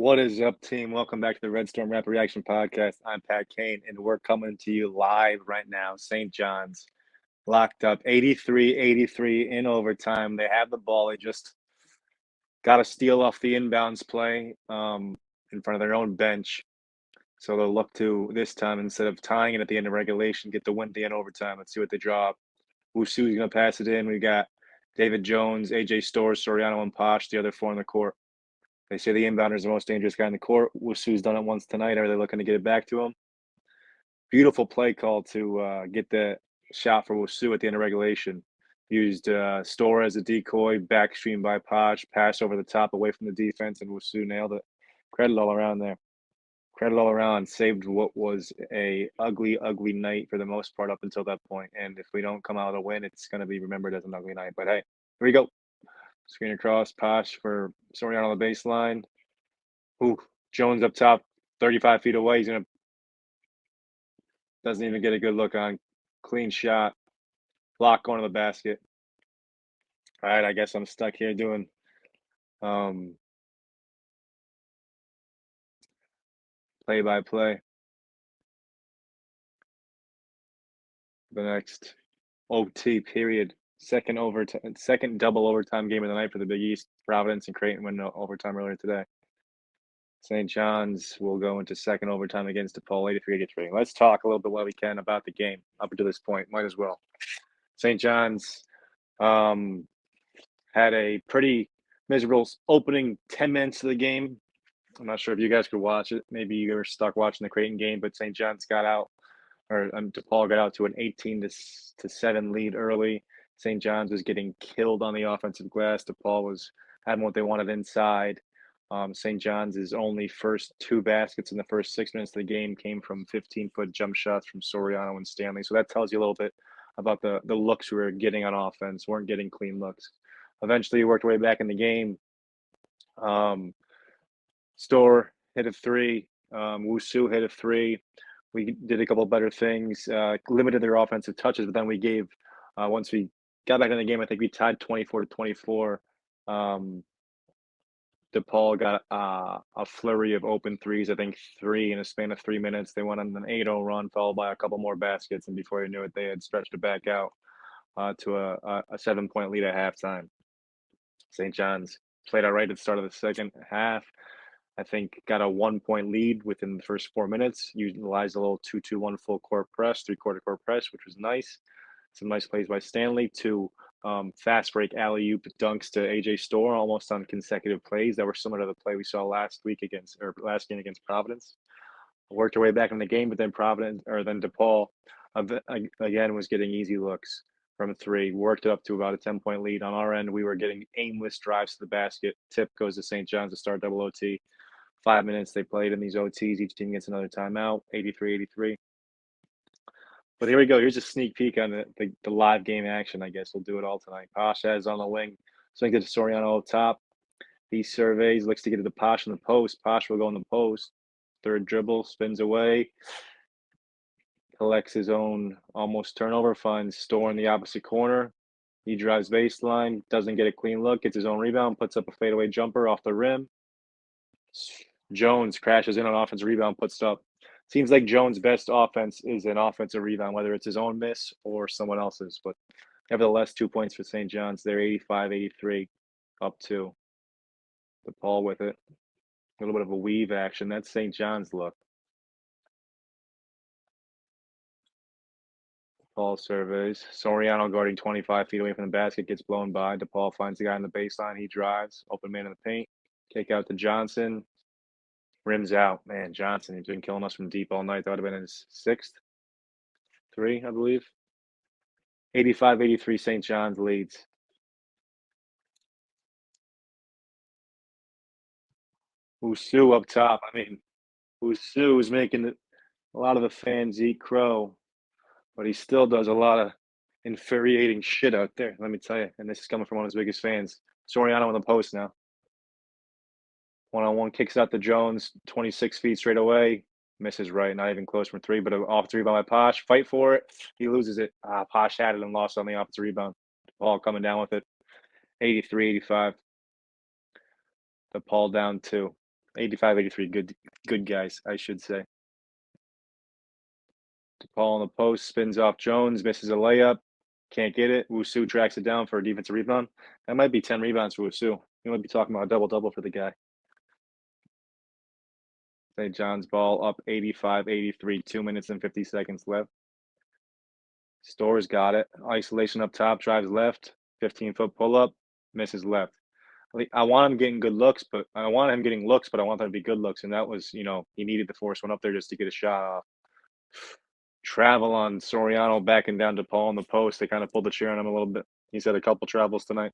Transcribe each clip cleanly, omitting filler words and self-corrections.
What is up, team? Welcome back to the Red Storm Rapid Reaction Podcast. I'm Pat Kane, and we're coming to you live right now. St. John's locked up 83-83 in overtime. They have the ball. They just got to steal off the inbounds play in front of their own bench. So they'll look to this time, instead of tying it at the end of regulation, get the win at the end of overtime. Let's see what they draw up. Wusu's going to pass it in. We got David Jones, AJ Stores, Soriano, and Posh, the other four on the court. They say the inbounder is the most dangerous guy in the court. Wusu's done it once tonight. Are they looking to get it back to him? Beautiful play call to get the shot for Wusu at the end of regulation. Used Store as a decoy, backstream by Posh, pass over the top away from the defense, and Wusu nailed it. Credit all around there. Credit all around. Saved what was a ugly, ugly night for the most part up until that point. And if we don't come out with a win, it's going to be remembered as an ugly night. But hey, here we go. Screen across, Posh for Soriano on the baseline. Ooh, Jones up top, 35 feet away. Doesn't even get a good look on. Clean shot. Block going to the basket. All right, I guess I'm stuck here doing play-by-play. The next OT period. Second double overtime game of the night for the BigEast. Providence and Creighton went into overtime earlier today. St. John's will go into second overtime against DePaul, 83-83. Let's talk a little bit while we can about the game up until this point. Might as well. St. John's had a pretty miserable opening 10 minutes of the game. I'm not sure if you guys could watch it. Maybe you were stuck watching the Creighton game, but St. John's got out, or DePaul got out to an 18-7 lead early. St. John's was getting killed on the offensive glass. DePaul was having what they wanted inside. St. John's' only first two baskets in the first 6 minutes of the game came from 15-foot jump shots from Soriano and Stanley. So that tells you a little bit about the looks we were getting on offense. Weren't getting clean looks. Eventually, worked our way back in the game. Store hit a three. Wusu hit a three. We did a couple better things, limited their offensive touches, but then we gave, once we got back in the game, I think we tied 24-24. DePaul got a flurry of open threes, I think three in a span of 3 minutes. They went on an 8-0 run, followed by a couple more baskets, and before you knew it, they had stretched it back out to a 7-point lead at halftime. St. John's played all right at the start of the second half. I think got a 1-point lead within the first 4 minutes. Utilized a little 2-2-1 full court press, three-quarter court press, which was nice. Some nice plays by Stanley to fast break alley-oop dunks to AJ Store almost on consecutive plays that were similar to the play we saw last game against Providence. Worked our way back in the game, but then DePaul again was getting easy looks from three. Worked it up to about a 10-point lead. On our end, we were getting aimless drives to the basket. Tip goes to St. John's to start double OT. 5 minutes they played in these OTs. Each team gets another timeout, 83-83. But here we go. Here's a sneak peek on the live game action. I guess we'll do it all tonight. Posh has on the wing. Swings it to Soriano up top. He surveys, looks to get it to Posh in the post. Posh will go in the post. Third dribble, spins away. Collects his own almost turnover, finds Store in the opposite corner. He drives baseline, doesn't get a clean look, gets his own rebound, puts up a fadeaway jumper off the rim. Jones crashes in on offensive rebound, puts it up. Seems like Jones' best offense is an offensive rebound, whether it's his own miss or someone else's. But nevertheless, 2 points for St. John's. They're 85-83, up two. DePaul with it. A little bit of a weave action. That's St. John's look. DePaul surveys. Soriano guarding 25 feet away from the basket, gets blown by. DePaul finds the guy in the baseline. He drives. Open man in the paint. Kick out to Johnson. Rims out. Man, Johnson, he's been killing us from deep all night. That would have been his sixth three, I believe. 85-83, St. John's leads. Wusu up top. I mean, Wusu is making a lot of the fans eat crow, but he still does a lot of infuriating shit out there, let me tell you. And this is coming from one of his biggest fans. Soriano in the post now. One-on-one kicks out to Jones, 26 feet straight away. Misses right, not even close from three, but off three by Posh. Fight for it. He loses it. Posh had it and lost on the offensive rebound. Ball coming down with it. 83-85. DePaul down two. 85, 83. Good guys, I should say. DePaul on the post, spins off Jones, misses a layup, can't get it. Wusu tracks it down for a defensive rebound. That might be 10 rebounds for Wusu. You might be talking about a double-double for the guy. St. John's ball up 85, 83, 2 minutes and 50 seconds left. Stores got it. Isolation up top, drives left, 15-foot pull-up, misses left. I want him getting good looks, but I want him getting looks, but I want them to be good looks. And that was, he needed to force one up there just to get a shot off. Travel on Soriano backing down DePaul on the post. They kind of pulled the chair on him a little bit. He's had a couple travels tonight.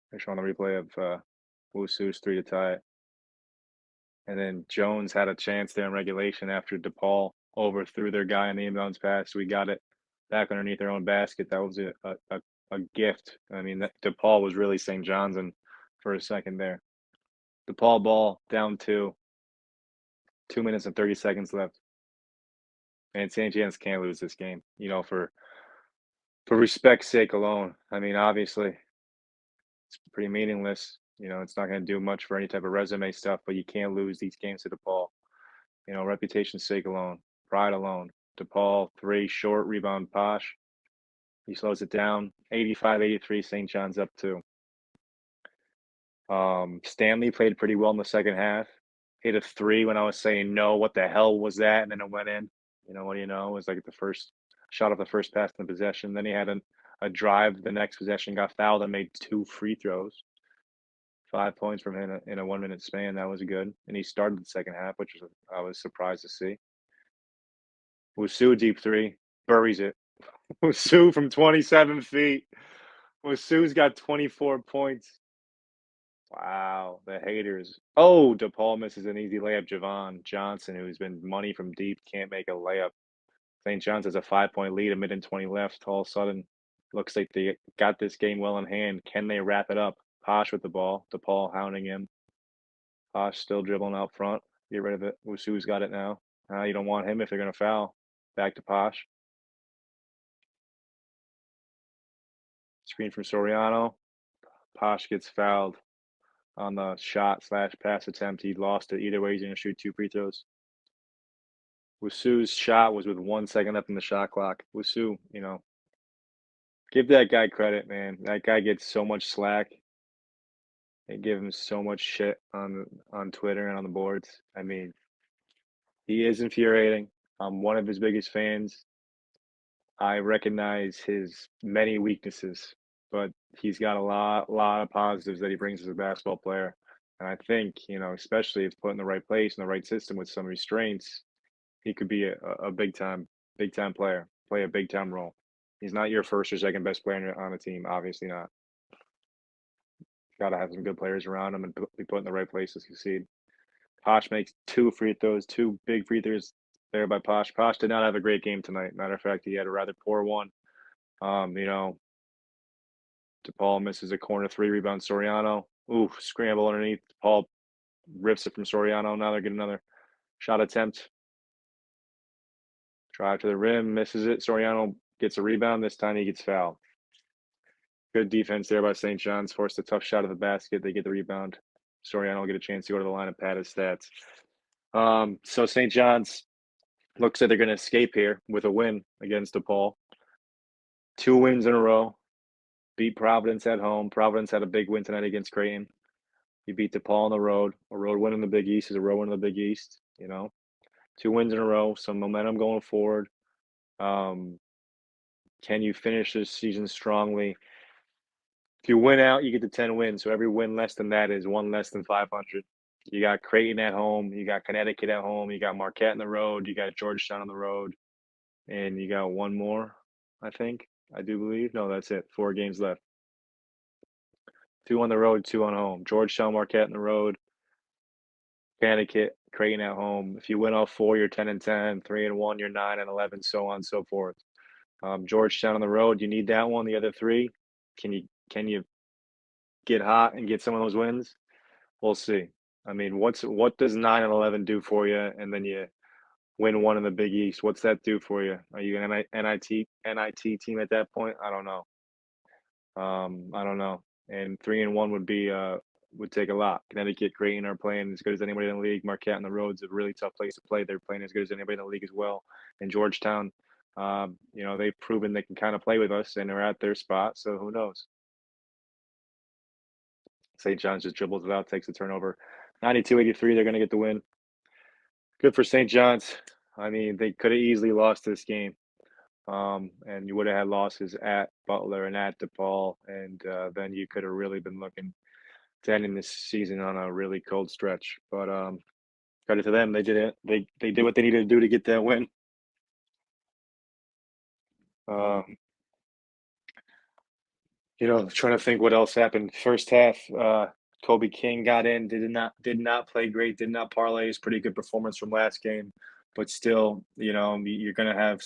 They're showing the replay of Wusu's 3 to tie it. And then Jones had a chance there in regulation after DePaul overthrew their guy on the inbounds pass. We got it back underneath their own basket. That was a gift. I mean, DePaul was really St. John's and for a second there. DePaul ball down 2 minutes and 30 seconds left. And St. John's can't lose this game, for respect's sake alone. I mean, obviously, it's pretty meaningless. It's not going to do much for any type of resume stuff, but you can't lose these games to DePaul. Reputation's sake alone, pride alone. DePaul, 3, short, rebound, Posh. He slows it down. 85, 83, St. John's up 2. Stanley played pretty well in the second half. Hit a 3 when I was saying, no, what the hell was that? And then it went in. What do you know? It was like the first shot of the first pass in the possession. Then he had a drive the next possession, got fouled, and made 2 free throws. 5 points from him in a 1 minute span. That was good. And he started the second half, which I was surprised to see. Wusu deep 3, buries it. Wusu from 27 feet. Wusu's got 24 points. Wow, the haters. Oh, DePaul misses an easy layup. Javon Johnson, who's been money from deep, can't make a layup. St. John's has a 5-point lead, a minute and 20 left. All of a sudden, looks like they got this game well in hand. Can they wrap it up? Posh with the ball. DePaul hounding him. Posh still dribbling out front. Get rid of it. Wusu's got it now. You don't want him if they're going to foul. Back to Posh. Screen from Soriano. Posh gets fouled on the shot/pass attempt. He lost it. Either way, he's going to shoot 2 free throws. Wusu's shot was with 1 second left in the shot clock. Wusu, give that guy credit, man. That guy gets so much slack. They give him so much shit on Twitter and on the boards. I mean, he is infuriating. I'm one of his biggest fans. I recognize his many weaknesses, but he's got a lot of positives that he brings as a basketball player. And I think, especially if put in the right place in the right system with some restraints, he could be a big time player, play a big time role. He's not your first or second best player on a team, obviously not. Got to have some good players around him and be put in the right place to succeed. Posh makes 2 free throws, 2 big free throws there by Posh. Posh did not have a great game tonight. Matter of fact, he had a rather poor one. DePaul misses a corner 3 rebound. Soriano, scramble underneath. DePaul rips it from Soriano. Now they're getting another shot attempt. Drive to the rim, misses it. Soriano gets a rebound. This time he gets fouled. Good defense there by St. John's. Forced a tough shot at the basket. They get the rebound. Soriano will get a chance to go to the line and pad his stats. So St. John's looks like they're going to escape here with a win against DePaul. 2 wins in a row. Beat Providence at home. Providence had a big win tonight against Creighton. You beat DePaul on the road. A road win in the Big East is a road win in the Big East. 2 wins in a row. Some momentum going forward. Can you finish this season strongly? If you win out, you get to 10 wins. So every win less than that is 1 less than 500. You got Creighton at home. You got Connecticut at home. You got Marquette on the road. You got Georgetown on the road. And you got one more, I think. I do believe. No, that's it. 4 games left. 2 on the road, 2 on home. Georgetown, Marquette on the road. Connecticut, Creighton at home. If you win all 4, you're 10-10. 3-1, you're 9-11, so on and so forth. Georgetown on the road, you need that one. The other 3, can you get hot and get some of those wins? We'll see. I mean, what does 9-11 do for you? And then you win one in the Big East. What's that do for you? Are you an NIT team at that point? I don't know. I don't know. And 3-1 would be would take a lot. Connecticut, Creighton are playing as good as anybody in the league. Marquette on the road's a really tough place to play. They're playing as good as anybody in the league as well. And Georgetown, they've proven they can kind of play with us and are at their spot. So who knows? St. John's just dribbles it out, takes the turnover. 92-83, they're going to get the win. Good for St. John's. I mean, they could have easily lost this game. And you would have had losses at Butler and at DePaul, and then you could have really been looking to ending this season on a really cold stretch. But credit to them, they did it. They did what they needed to do to get that win. Um, trying to think what else happened. First half, Kobe King got in, did not play great, did not parlay his pretty good performance from last game, but still, you're gonna have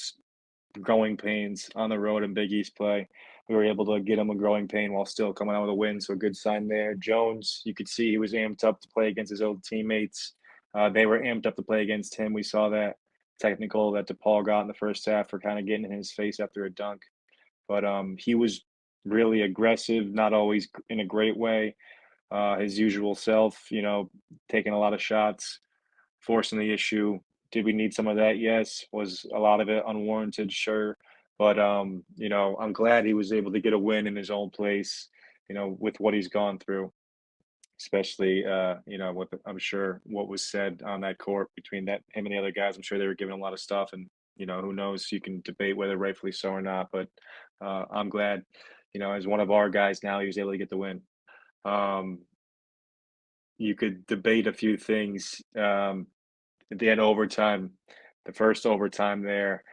growing pains on the road in Big East play. We were able to get him a growing pain while still coming out with a win, so a good sign there. Jones, you could see he was amped up to play against his old teammates. They were amped up to play against him. We saw that technical that DePaul got in the first half for kind of getting in his face after a dunk. But he was really aggressive, not always in a great way. His usual self, taking a lot of shots, forcing the issue. Did we need some of that? Yes. Was a lot of it unwarranted? Sure. But I'm glad he was able to get a win in his own place, with what he's gone through, especially with I'm sure what was said on that court between that him and the other guys. I'm sure they were giving him a lot of stuff, and who knows, you can debate whether rightfully so or not, but I'm glad, as one of our guys now, he was able to get the win. Um, you could debate a few things. At the end of overtime, the first overtime there,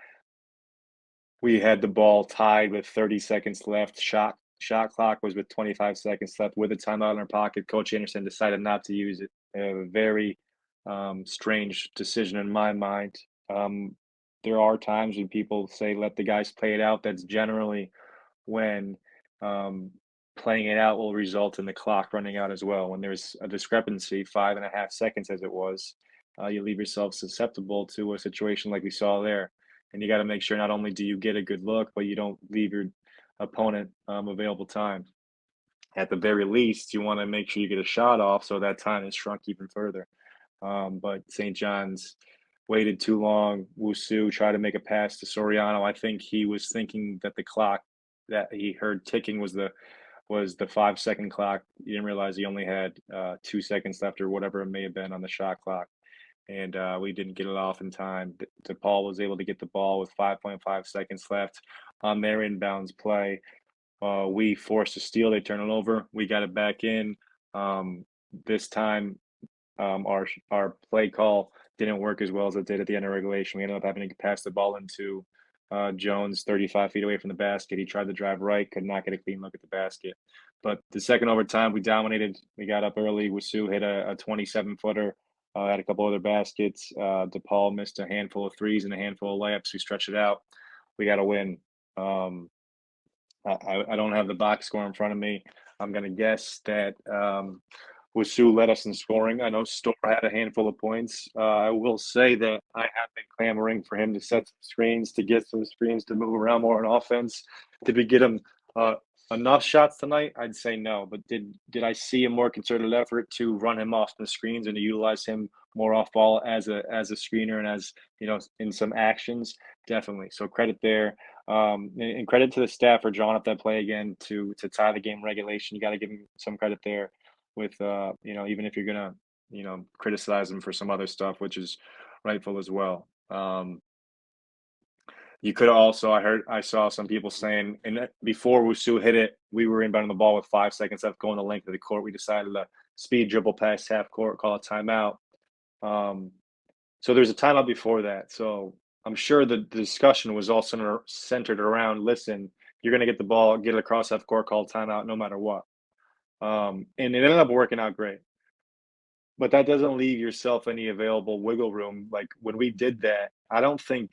we had the ball tied with 30 seconds left. Shot clock was with 25 seconds left with a timeout in our pocket. Coach Anderson decided not to use it. A very strange decision in my mind. There are times when people say let the guys play it out. That's generally when um, playing it out will result in the clock running out as well. When there's a discrepancy, 5.5 seconds as it was, you leave yourself susceptible to a situation like we saw there. And you got to make sure not only do you get a good look, but you don't leave your opponent available time. At the very least, you want to make sure you get a shot off so that time is shrunk even further. But St. John's waited too long. Wusu tried to make a pass to Soriano. I think he was thinking that the clock that he heard ticking was the 5 second clock. He didn't realize he only had 2 seconds left or whatever it may have been on the shot clock. And we didn't get it off in time. DePaul was able to get the ball with 5.5 seconds left on their inbounds play. We forced a steal. They turn it over. We got it back in. This time, our play call didn't work as well as it did at the end of regulation. We ended up having to pass the ball into Jones, 35 feet away from the basket. He tried to drive right, could not get a clean look at the basket. But the second overtime, we dominated. We got up early. Wasu hit a 27-footer, had a couple other baskets. DePaul missed a handful of threes and a handful of layups. We stretched it out. We got to win. I don't have the box score in front of me. I'm going to guess that Wasu led us in scoring. I know Storr had a handful of points. I will say that I have been clamoring for him to set some screens, to get some screens, to move around more on offense. Did we get him enough shots tonight? I'd say no. But did I see a more concerted effort to run him off the screens and to utilize him more off ball as a screener and as in some actions? Definitely. So credit there. And credit to the staff for drawing up that play again to tie the game regulation. You got to give him some credit there with even if you're gonna criticize him for some other stuff, which is rightful as well. You could also, I saw some people saying, and before Wusu hit it, we were inbounding the ball with 5 seconds left, going the length of the court. We decided to speed dribble past half court, call a timeout. So there's a timeout before that. So I'm sure the discussion was all centered around, listen, you're going to get the ball, get it across half court, call timeout, no matter what. And it ended up working out great. But that doesn't leave yourself any available wiggle room. Like when we did that, I don't think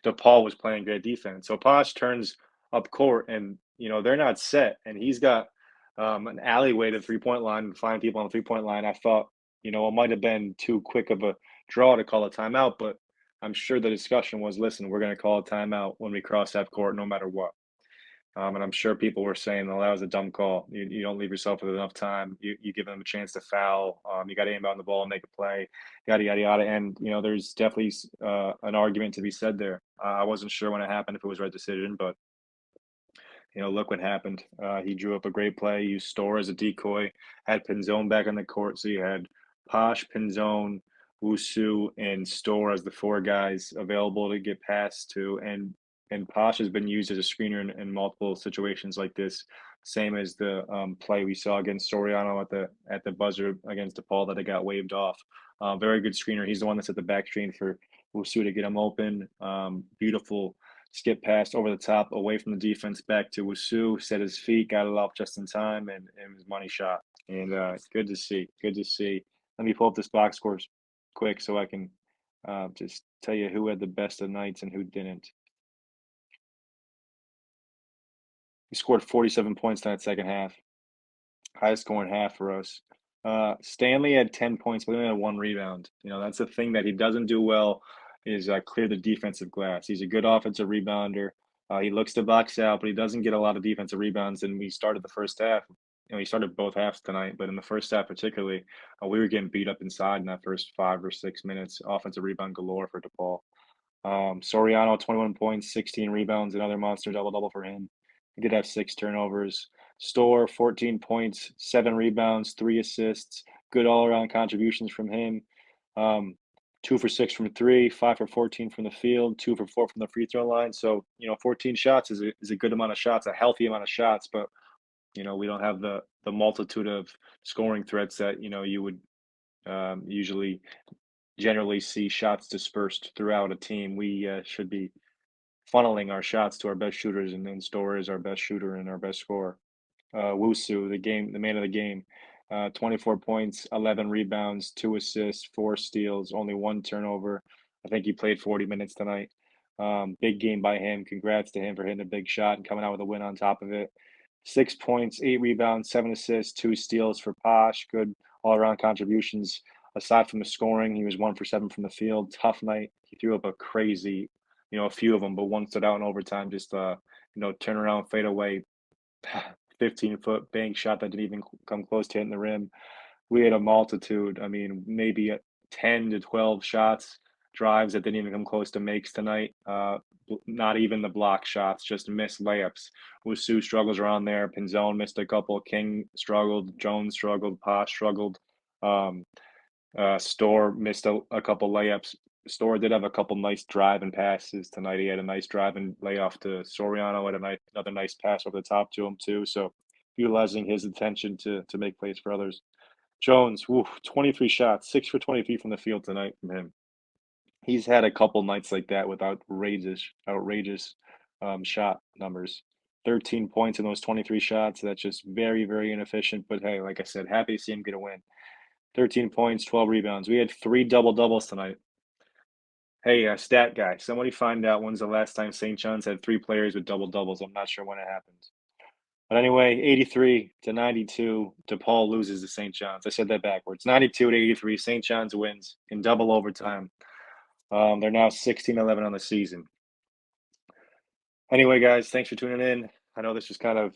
DePaul was playing great defense. So Posh turns up court and, they're not set. And he's got an alleyway to the 3-point line and find people on the 3-point line. I thought, it might have been too quick of a draw to call a timeout, but I'm sure the discussion was, listen, we're going to call a timeout when we cross half court no matter what. And I'm sure people were saying, "Well, that was a dumb call. You don't leave yourself with enough time. You give them a chance to foul. You got to aim on the ball and make a play, yada yada yada." And there's definitely an argument to be said there. I wasn't sure when it happened if it was right decision, but look what happened. He drew up a great play, used Store as a decoy, had Pinzone back on the court, so you had Posh, Pinzone, Wusu, and Store as the four guys available to get passed to, and Posh has been used as a screener in multiple situations like this, same as the play we saw against Soriano at the buzzer against DePaul that it got waved off. Very good screener. He's the one that's at the back screen for Wusu to get him open. Beautiful skip pass over the top, away from the defense, back to Wusu, set his feet, got it off just in time, and it was money shot. And good to see. Good to see. Let me pull up this box scores quick so I can just tell you who had the best of nights and who didn't. We scored 47 points in that second half. Highest scoring half for us. Stanley had 10 points, but he only had one rebound. That's the thing that he doesn't do well is clear the defensive glass. He's a good offensive rebounder. He looks to box out, but he doesn't get a lot of defensive rebounds. And we started the first half. He started both halves tonight, but in the first half particularly, we were getting beat up inside in that first 5 or 6 minutes. Offensive rebound galore for DePaul. Soriano, 21 points, 16 rebounds, another monster double-double for him. He did have 6 turnovers. Store, 14 points, 7 rebounds, 3 assists. Good all-around contributions from him. 2 for 6 from three, 5 for 14 from the field, 2 for 4 from the free throw line. So, 14 shots is a good amount of shots, a healthy amount of shots, but we don't have the multitude of scoring threats that you would usually generally see shots dispersed throughout a team. We should be funneling our shots to our best shooters, and then Store is our best shooter and our best scorer. Wusu, the man of the game, 24 points, 11 rebounds, 2 assists, 4 steals, only 1 turnover. I think he played 40 minutes tonight. Big game by him. Congrats to him for hitting a big shot and coming out with a win on top of it. 6 points, 8 rebounds, 7 assists, 2 steals for Posh. Good all around contributions. Aside from the scoring, he was 1 for 7 from the field. Tough night. He threw up a crazy, a few of them, but one stood out in overtime. Just turn around, fade away, 15-foot bank shot that didn't even come close to hitting the rim. We had a multitude. I mean, maybe 10 to 12 shots, drives that didn't even come close to makes tonight. Not even the block shots, just missed layups. Wusu struggles around there. Pinzone missed a couple. King struggled. Jones struggled. Posh struggled. Um, Store missed a couple layups. Store did have a couple nice driving passes tonight. He had a nice driving layoff to Soriano, had another nice pass over the top to him too. So utilizing his attention to make plays for others. Jones, 23 shots, 6 for 23 from the field tonight from him. He's had a couple nights like that with outrageous shot numbers. 13 points in those 23 shots. That's just very, very inefficient. But hey, like I said, happy to see him get a win. 13 points, 12 rebounds. We had 3 double-doubles tonight. Hey, stat guy, somebody find out when's the last time St. John's had 3 players with double-doubles. I'm not sure when it happened. But anyway, 83 to 92, DePaul loses to St. John's. I said that backwards. 92 to 83, St. John's wins in double overtime. They're now 16-11 on the season. Anyway, guys, thanks for tuning in. I know this was kind of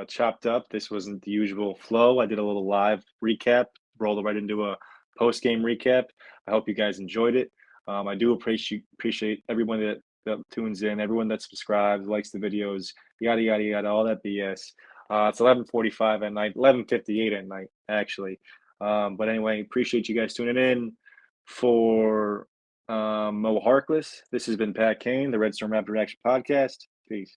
chopped up. This wasn't the usual flow. I did a little live recap, rolled right into a post-game recap. I hope you guys enjoyed it. I do appreciate everyone that tunes in, everyone that subscribes, likes the videos, yada yada yada, all that BS. It's 11:45 at night, 11:58 at night, actually. But anyway, appreciate you guys tuning in. For Mo Harkless, this has been Pat Kane, the Red Storm Raptor Reaction Podcast. Peace.